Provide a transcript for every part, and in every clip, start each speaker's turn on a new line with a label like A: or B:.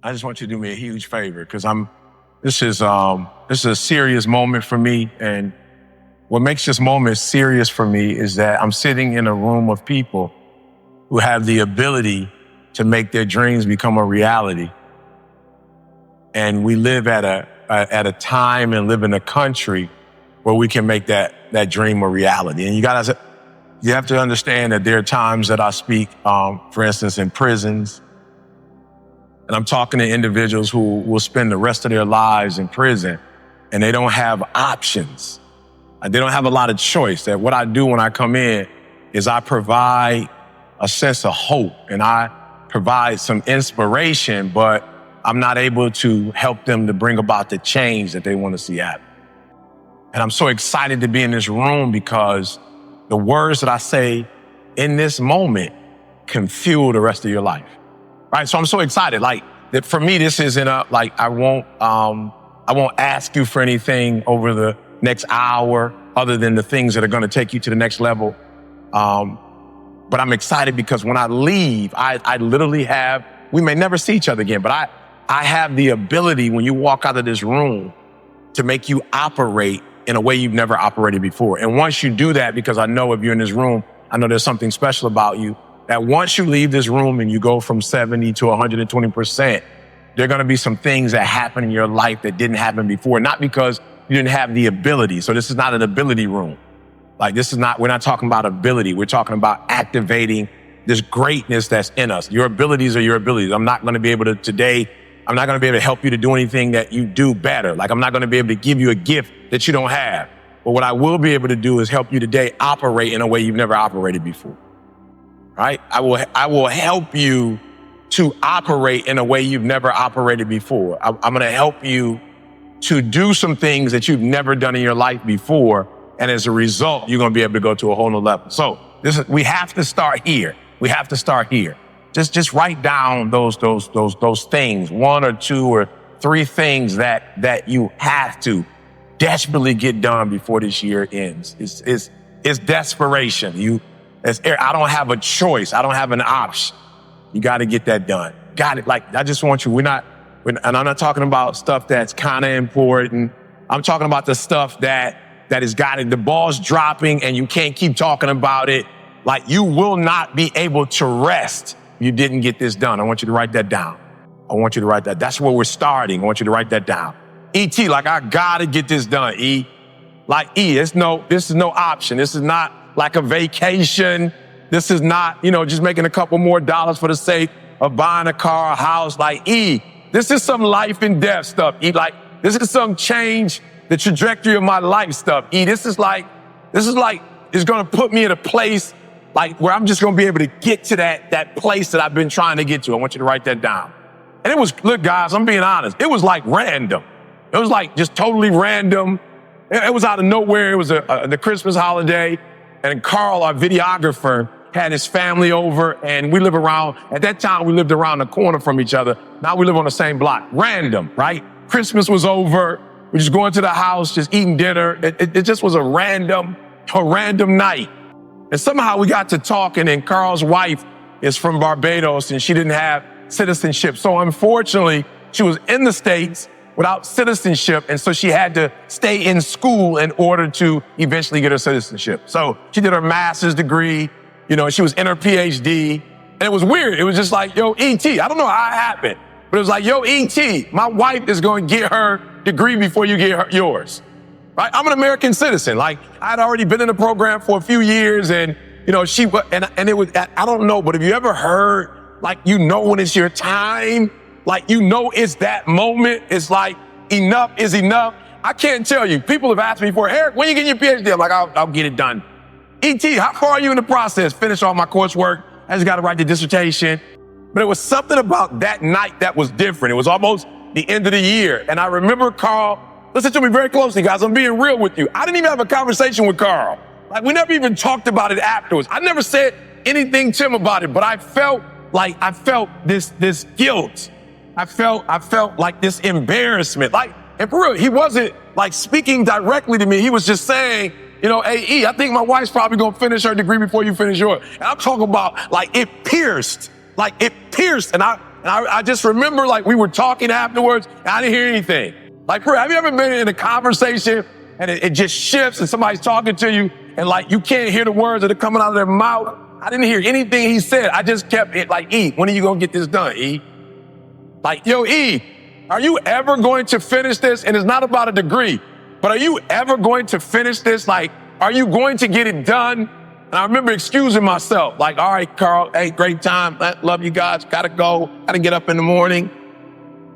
A: I just want you to do me a huge favor because this is a serious moment for me. And what makes this moment serious for me is that I'm sitting in a room of people who have the ability to make their dreams become a reality. And we live at a time and live in a country where we can make that dream a reality. And you have to understand that there are times that I speak, for instance, in prisons. And I'm talking to individuals who will spend the rest of their lives in prison and they don't have options. They don't have a lot of choice. That what I do when I come in is I provide a sense of hope and I provide some inspiration, but I'm not able to help them to bring about the change that they want to see happen. And I'm so excited to be in this room because the words that I say in this moment can fuel the rest of your life. Right? So I'm so excited. Like that for me, this isn't I won't ask you for anything over the next hour other than the things that are going to take you to the next level. But I'm excited because when I leave, I literally we may never see each other again, but I have the ability when you walk out of this room to make you operate in a way you've never operated before. And once you do that, because I know if you're in this room, I know there's something special about you, that once you leave this room and you go from 70 to 120%, there are going to be some things that happen in your life that didn't happen before, not because you didn't have the ability. So this is not an ability room. Like we're not talking about ability. We're talking about activating this greatness that's in us. Your abilities are your abilities. I'm not going to be able to help you to do anything that you do better. Like I'm not going to be able to give you a gift that you don't have. But what I will be able to do is help you today operate in a way you've never operated before. Right? I will help you to operate in a way you've never operated before. I'm going to help you to do some things that you've never done in your life before. And as a result, you're going to be able to go to a whole nother level. So we have to start here. We have to start here. Just write down those things, one or two or three things that you have to desperately get done before this year ends. It's desperation. I don't have a choice. I don't have an option. You got to get that done. Got it. Like, I just want you, and I'm not talking about stuff that's kind of important. I'm talking about the stuff that has got it. The ball's dropping and you can't keep talking about it. Like, you will not be able to rest if you didn't get this done. I want you to write that down. I want you to write that. That's where we're starting. I want you to write that down. E.T., like, I got to get this done, E. Like, E, this is no option. This is not like a vacation. This is not, just making a couple more dollars for the sake of buying a car, a house. Like, E, this is some life and death stuff. E, like, this is some change the trajectory of my life stuff. E, this is like, it's going to put me in a place like where I'm just going to be able to get to that place that I've been trying to get to. I want you to write that down. And look, guys, I'm being honest. It was like random. It was like just totally random. It was out of nowhere. It was the Christmas holiday. And Carl, our videographer, had his family over, and at that time, we lived around the corner from each other. Now we live on the same block. Random, right? Christmas was over. We're just going to the house, just eating dinner. It just was a random night. And somehow we got to talking, and Carl's wife is from Barbados, and she didn't have citizenship. So unfortunately, she was in the States without citizenship, and so she had to stay in school in order to eventually get her citizenship. So she did her master's degree, she was in her PhD, and it was weird. It was just like, yo, E.T., I don't know how it happened, but it was like, yo, E.T., my wife is going to get her degree before you get yours, right? I'm an American citizen. Like, I'd already been in the program for a few years, and, and it was, I don't know, but have you ever heard, like, when it's your time? Like, it's that moment. It's like, enough is enough. I can't tell you. People have asked me before, Eric, when you get your PhD? I'm like, I'll get it done. E.T., how far are you in the process? Finish all my coursework. I just got to write the dissertation. But it was something about that night that was different. It was almost the end of the year. And I remember Carl, listen to me very closely, guys. I'm being real with you. I didn't even have a conversation with Carl. Like, we never even talked about it afterwards. I never said anything to him about it, but I felt this guilt. I felt like this embarrassment. Like, and for real, he wasn't like speaking directly to me. He was just saying, hey, E, I think my wife's probably going to finish her degree before you finish yours. And I'm talking about like it pierced. And And I just remember like we were talking afterwards and I didn't hear anything. Like, have you ever been in a conversation and it just shifts and somebody's talking to you and like you can't hear the words that are coming out of their mouth? I didn't hear anything he said. I just kept it like, E, when are you going to get this done, E? Like, yo, E, are you ever going to finish this? And it's not about a degree, but are you ever going to finish this? Like, are you going to get it done? And I remember excusing myself, like, all right, Carl, hey, great time. Love you guys. Gotta go. Gotta get up in the morning.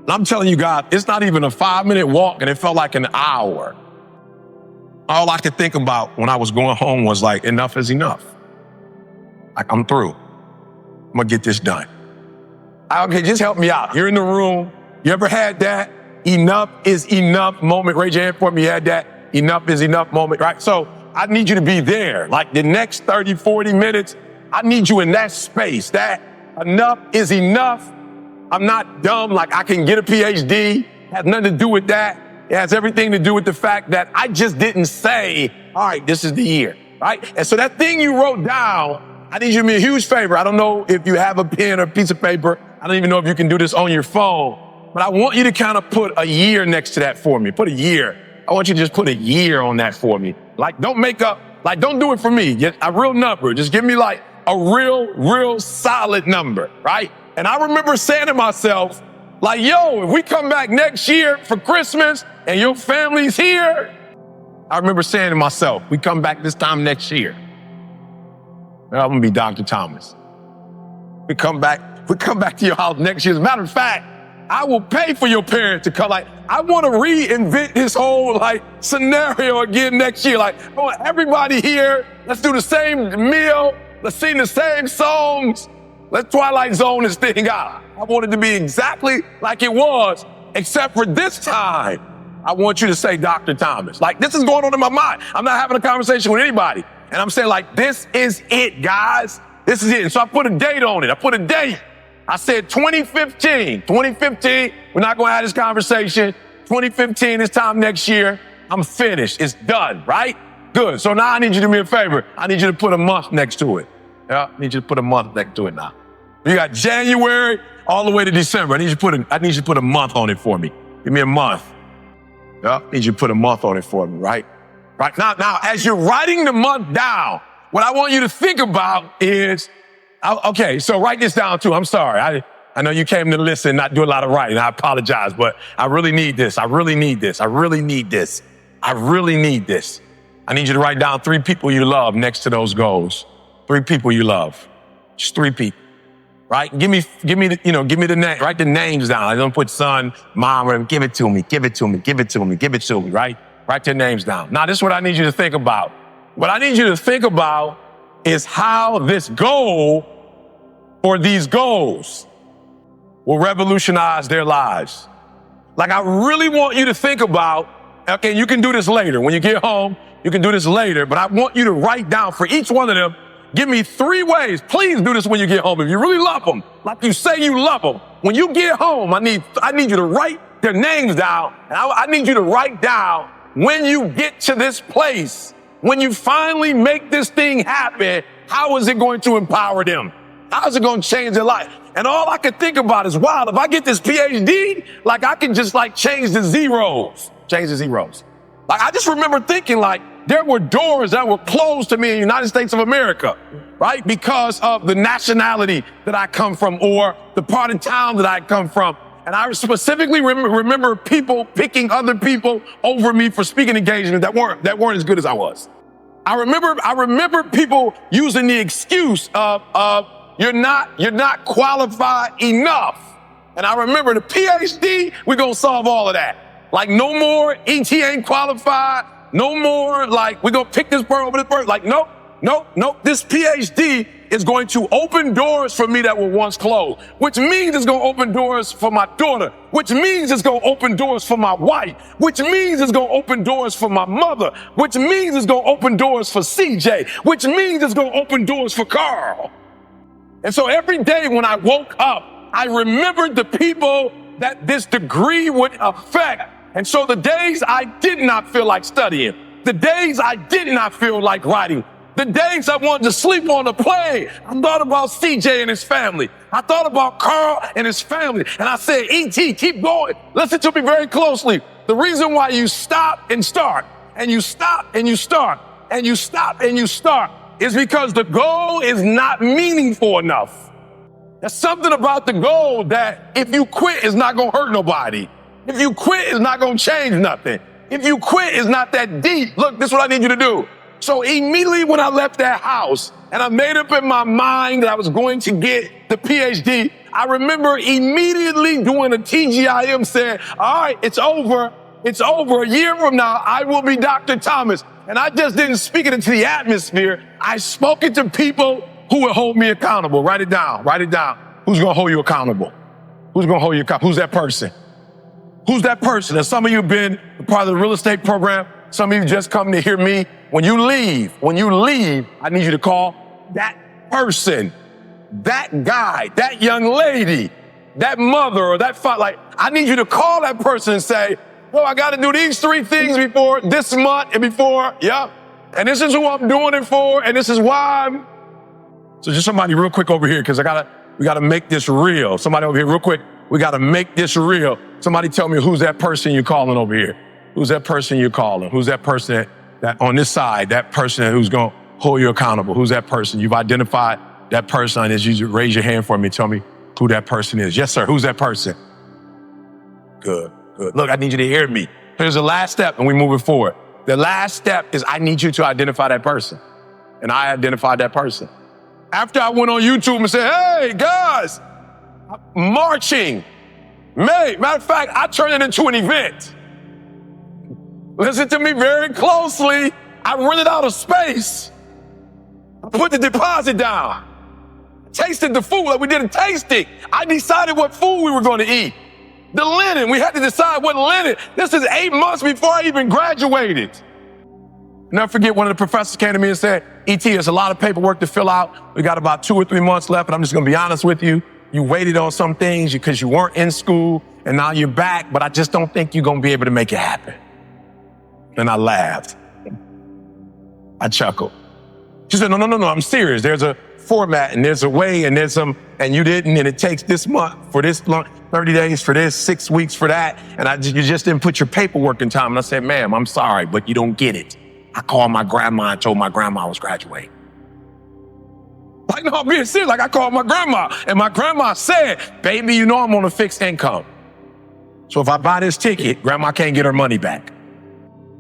A: And I'm telling you guys, it's not even a 5-minute walk and it felt like an hour. All I could think about when I was going home was like, enough is enough. Like, I'm through. I'm gonna get this done. Okay, just help me out. You're in the room. You ever had that enough is enough moment? Raise your hand for me. You had that enough is enough moment, right? So I need you to be there. Like the next 30, 40 minutes, I need you in that space. That enough is enough. I'm not dumb. Like I can get a PhD. Has nothing to do with that. It has everything to do with the fact that I just didn't say, all right, this is the year, right? And so that thing you wrote down, I need you to do me a huge favor. I don't know if you have a pen or a piece of paper. I don't even know if you can do this on your phone, but I want you to kind of put a year next to that for me. Put a year. I want you to just put a year on that for me. Like, don't make up, like, don't do it for me. Get a real number. Just give me like a real solid number, right? And I remember saying to myself, like, yo, if we come back next year for Christmas and your family's here, I remember saying to myself, we come back this time next year. I'm gonna be Dr. Thomas. We come back to your house next year. As a matter of fact, I will pay for your parents to come. Like, I want to reinvent this whole like scenario again next year. Like, I want everybody here. Let's do the same meal. Let's sing the same songs. Let's Twilight Zone this thing out. I want it to be exactly like it was, except for this time, I want you to say Dr. Thomas. Like, this is going on in my mind. I'm not having a conversation with anybody. And I'm saying like, this is it, guys. This is it. And so I put a date on it. I put a date. I said 2015. 2015, we're not going to have this conversation. 2015, this time next year, I'm finished. It's done, right? Good. So now I need you to do me a favor. I need you to put a month next to it. Yeah, I need you to put a month next to it now. You got January all the way to December. I need you to put a month on it for me. Give me a month. Yeah, I need you to put a month on it for me, right? Right now, as you're writing the month down, what I want you to think about is, okay, so write this down too. I'm sorry. I know you came to listen, not do a lot of writing. I apologize, but I really need this. I really need this. I really need this. I really need this. I need you to write down 3 people you love next to those goals. 3 people you love. Just 3 people, right? Give me the name. Write the names down. I don't put son, mom, or give it to me, right? Write their names down. Now, this is what I need you to think about. What I need you to think about is how this goal or these goals will revolutionize their lives. Like, I really want you to think about, okay, you can do this later. When you get home, you can do this later, but I want you to write down for each one of them, give me 3 ways. Please do this when you get home. If you really love them, like you say you love them, when you get home, I need you to write their names down. And I need you to write down when you get to this place, when you finally make this thing happen, how is it going to empower them? How is it going to change their life? And all I could think about is, wow, if I get this PhD, like I can just like change the zeros. Like I just remember thinking like there were doors that were closed to me in the United States of America, right? Because of the nationality that I come from or the part of town that I come from. And I specifically remember people picking other people over me for speaking engagements that weren't as good as I was. I remember people using the excuse of you're not qualified enough. And I remember the PhD, we're gonna solve all of that. Like no more ET ain't qualified, no more like we're gonna pick this bird over this bird. Like nope. This PhD is going to open doors for me that were once closed, which means it's going to open doors for my daughter, which means it's going to open doors for my wife, which means it's going to open doors for my mother, which means it's going to open doors for CJ, which means it's going to open doors for Carl. And so every day when I woke up, I remembered the people that this degree would affect. And so the days I did not feel like studying, the days I did not feel like writing,
B: The days I wanted to sleep on the plane, I thought about CJ and his family. I thought about Carl and his family. And I said, E.T., keep going. Listen to me very closely. The reason why you stop and start, and you stop and you start, and you stop and you start, is because the goal is not meaningful enough. There's something about the goal that if you quit, it's not going to hurt nobody. If you quit, it's not going to change nothing. If you quit, it's not that deep. Look, this is what I need you to do. So immediately when I left that house and I made up in my mind that I was going to get the PhD, I remember immediately doing a TGIM saying, all right, it's over. It's over. A year from now, I will be Dr. Thomas. And I just didn't speak it into the atmosphere. I spoke it to people who would hold me accountable. Write it down. Write it down. Who's going to hold you accountable? Who's going to hold you accountable? Who's that person? Who's that person? And some of you have been a part of the real estate program. Some of you just come to hear me. When you leave, I need you to call that person, that guy, that young lady, that mother or that father. Like, I need you to call that person and say, well, I got to do these 3 things before this month and before, yeah. And this is who I'm doing it for, and this is why I'm. So just somebody real quick over here, because we got to make this real. Somebody over here real quick. We got to make this real. Somebody tell me who's that person you're calling over here. Who's that person you're calling? Who's that person that on this side, that person who's going to hold you accountable? Who's that person? You've identified that person. As you raise your hand for me, tell me who that person is. Yes, sir. Who's that person? Good, good. Look, I need you to hear me. Here's the last step and we're moving forward. The last step is I need you to identify that person. And I identified that person. After I went on YouTube and said, hey, guys, marching. Matter of fact, I turned it into an event. Listen to me very closely. I rented out a space. I put the deposit down. Tasted the food. Like we did a tasting. I decided what food we were going to eat. The linen. We had to decide what linen. This is 8 months before I even graduated. Never forget, one of the professors came to me and said, E.T., there's a lot of paperwork to fill out. We got about 2 or 3 months left, and I'm just going to be honest with you. You waited on some things because you weren't in school, and now you're back, but I just don't think you're going to be able to make it happen. And I laughed. I chuckled. She said, no, I'm serious. There's a format and there's a way and there's some, and you didn't, and it takes this month for this long, 30 days for this, 6 weeks for that, and you just didn't put your paperwork in time. And I said, ma'am, I'm sorry, but you don't get it. I called my grandma and told my grandma I was graduating. Like, no, I'm being serious. Like, I called my grandma, and my grandma said, baby, you know I'm on a fixed income. So if I buy this ticket, grandma can't get her money back.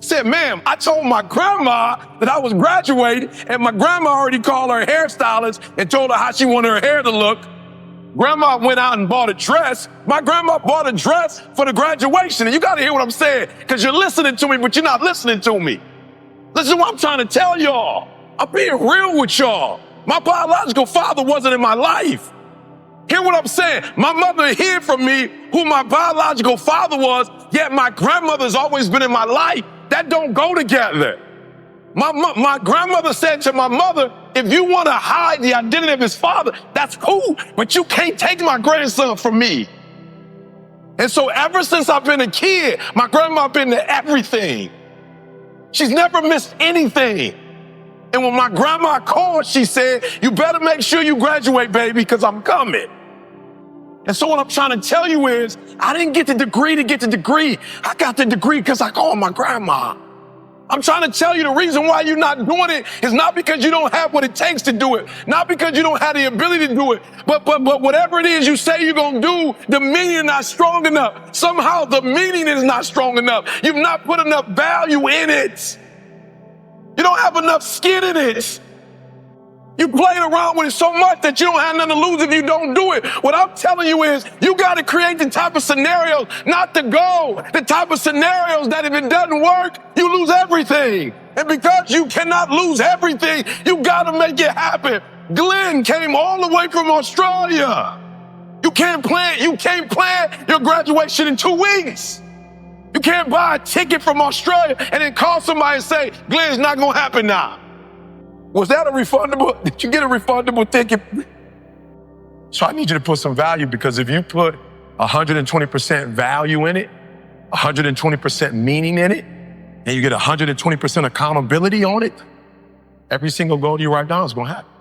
B: Said, ma'am, I told my grandma that I was graduating, and my grandma already called her hairstylist and told her how she wanted her hair to look. Grandma went out and bought a dress. My grandma bought a dress for the graduation. And you got to hear what I'm saying, because you're listening to me, but you're not listening to me. Listen to what I'm trying to tell y'all. I'm being real with y'all. My biological father wasn't in my life. Hear what I'm saying? My mother hid from me who my biological father was, yet my grandmother's always been in my life. That don't go together. My grandmother said to my mother, if you want to hide the identity of his father, that's cool, but you can't take my grandson from me. And so ever since I've been a kid, my grandma been to everything. She's never missed anything. And when my grandma called, she said, you better make sure you graduate, baby, because I'm coming. And so what I'm trying to tell you is, I didn't get the degree to get the degree. I got the degree because I called my grandma. I'm trying to tell you the reason why you're not doing it is not because you don't have what it takes to do it, not because you don't have the ability to do it, but whatever it is you say you're going to do, the meaning is not strong enough. Somehow the meaning is not strong enough. You've not put enough value in it. You don't have enough skin in it. You played around with it so much that you don't have nothing to lose if you don't do it. What I'm telling you is you got to create the type of scenarios, not the goal, the type of scenarios that if it doesn't work, you lose everything. And because you cannot lose everything, you got to make it happen. Glenn came all the way from Australia. You can't plan your graduation in 2 weeks. You can't buy a ticket from Australia and then call somebody and say, Glenn's not going to happen now. Was that a refundable? Did you get a refundable ticket? So I need you to put some value, because if you put 120% value in it, 120% meaning in it, and you get 120% accountability on it,
A: every single goal you write down is going to happen.